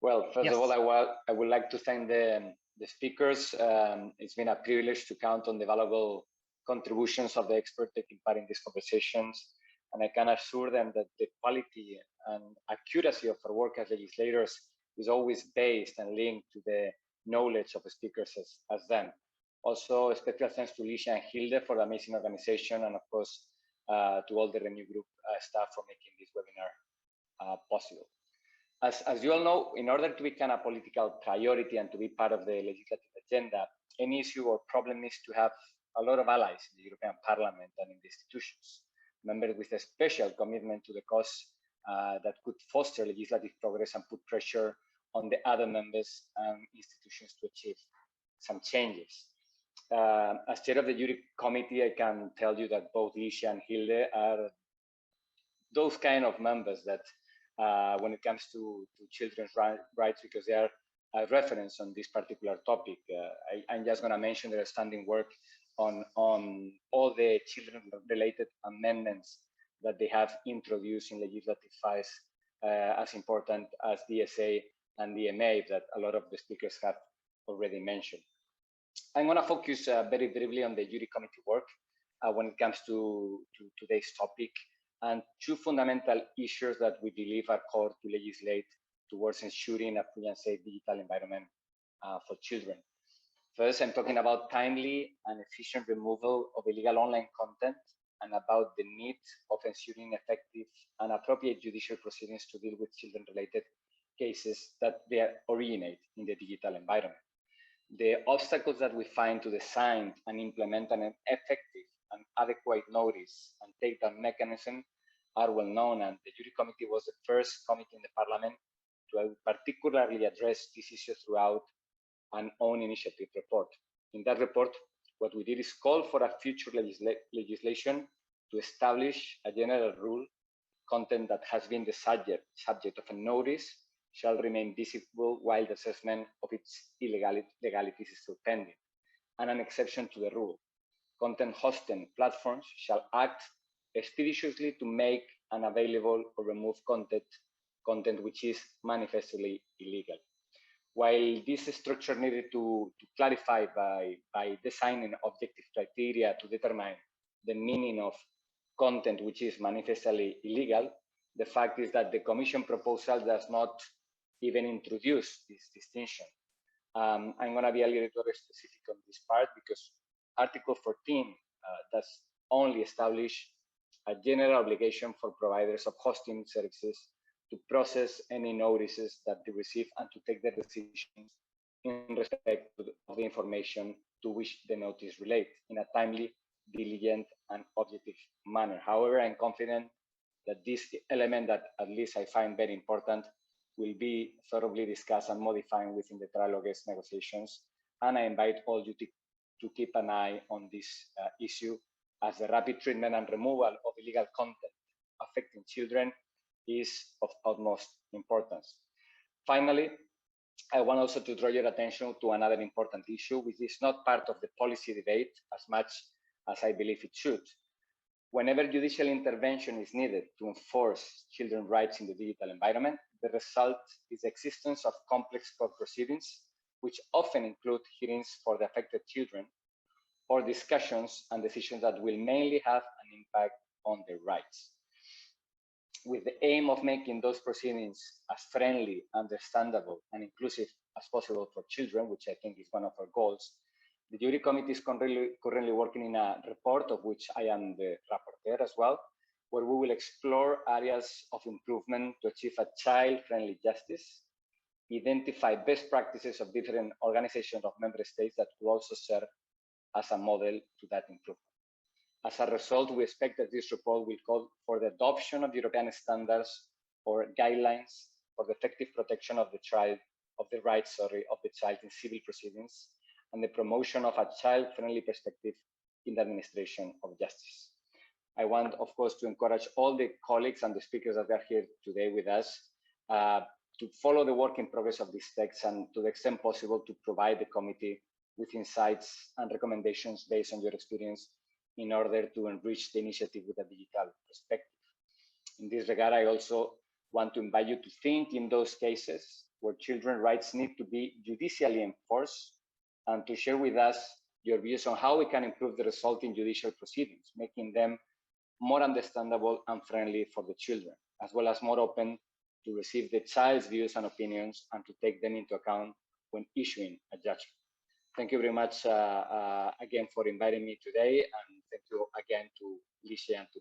Well, first Yes. of all, I would like to thank the speakers. It's been a privilege to count on the valuable contributions of the experts taking part in these conversations. And I can assure them that the quality and accuracy of our work as legislators is always based and linked to the knowledge of the speakers as them. Also, special thanks to Licia and Hilde for the amazing organization, and of course, to all the Renew Group staff for making this webinar possible. As you all know, in order to become a political priority and to be part of the legislative agenda, any issue or problem needs to have a lot of allies in the European Parliament and in the institutions, members with a special commitment to the cause that could foster legislative progress and put pressure on the other members and institutions to achieve some changes. As chair of the Jury Committee, I can tell you that both Licia and Hilde are those kind of members that when it comes to children's rights, because they are a reference on this particular topic. I'm just going to mention their standing work on all the children-related amendments that they have introduced in legislative files, as important as DSA and DMA that a lot of the speakers have already mentioned. I'm going to focus very briefly on the Jury Committee work when it comes to today's topic, and two fundamental issues that we believe are core to legislate towards ensuring a free and safe digital environment for children. First, I'm talking about timely and efficient removal of illegal online content, and about the need of ensuring effective and appropriate judicial proceedings to deal with children-related cases that they originate in the digital environment. The obstacles that we find to design and implement an effective and adequate notice and takedown mechanism are well known, and the Jury Committee was the first committee in the Parliament to particularly address this issue throughout an own initiative report. In that report, what we did is call for a future legislation to establish a general rule: content that has been the subject of a notice shall remain visible while the assessment of its legalities is still pending. And an exception to the rule: content hosting platforms shall act expeditiously to make unavailable or remove content which is manifestly illegal. While this structure needed to clarify by designing objective criteria to determine the meaning of content which is manifestly illegal, the fact is that the Commission proposal does not even introduce this distinction. I'm going to be a little bit specific on this part because Article 14 does only establish a general obligation for providers of hosting services to process any notices that they receive and to take their decisions in respect of the information to which the notice relates in a timely, diligent, and objective manner. However, I'm confident that this element that at least I find very important will be thoroughly discussed and modified within the trilogues negotiations, and I invite all you to keep an eye on this issue, as the rapid treatment and removal of illegal content affecting children is of utmost importance. Finally, I want also to draw your attention to another important issue, which is not part of the policy debate as much as I believe it should. Whenever judicial intervention is needed to enforce children's rights in the digital environment, the result is the existence of complex court proceedings, which often include hearings for the affected children, or discussions and decisions that will mainly have an impact on their rights. With the aim of making those proceedings as friendly, understandable, and inclusive as possible for children, which I think is one of our goals, the Jury Committee is currently working in a report, of which I am the rapporteur as well, where we will explore areas of improvement to achieve a child-friendly justice, identify best practices of different organizations of member states that will also serve as a model to that improvement. As a result, we expect that this report will call for the adoption of European standards or guidelines for the effective protection of the rights of the child in civil proceedings, and the promotion of a child-friendly perspective in the administration of justice. I want, of course, to encourage all the colleagues and the speakers that are here today with us to follow the work in progress of this text, and to the extent possible to provide the committee with insights and recommendations based on your experience in order to enrich the initiative with a digital perspective. In this regard, I also want to invite you to think in those cases where children's rights need to be judicially enforced, and to share with us your views on how we can improve the result in judicial proceedings, making them more understandable and friendly for the children, as well as more open to receive the child's views and opinions and to take them into account when issuing a judgment. Thank you very much again for inviting me today, and thank you again to Licia and to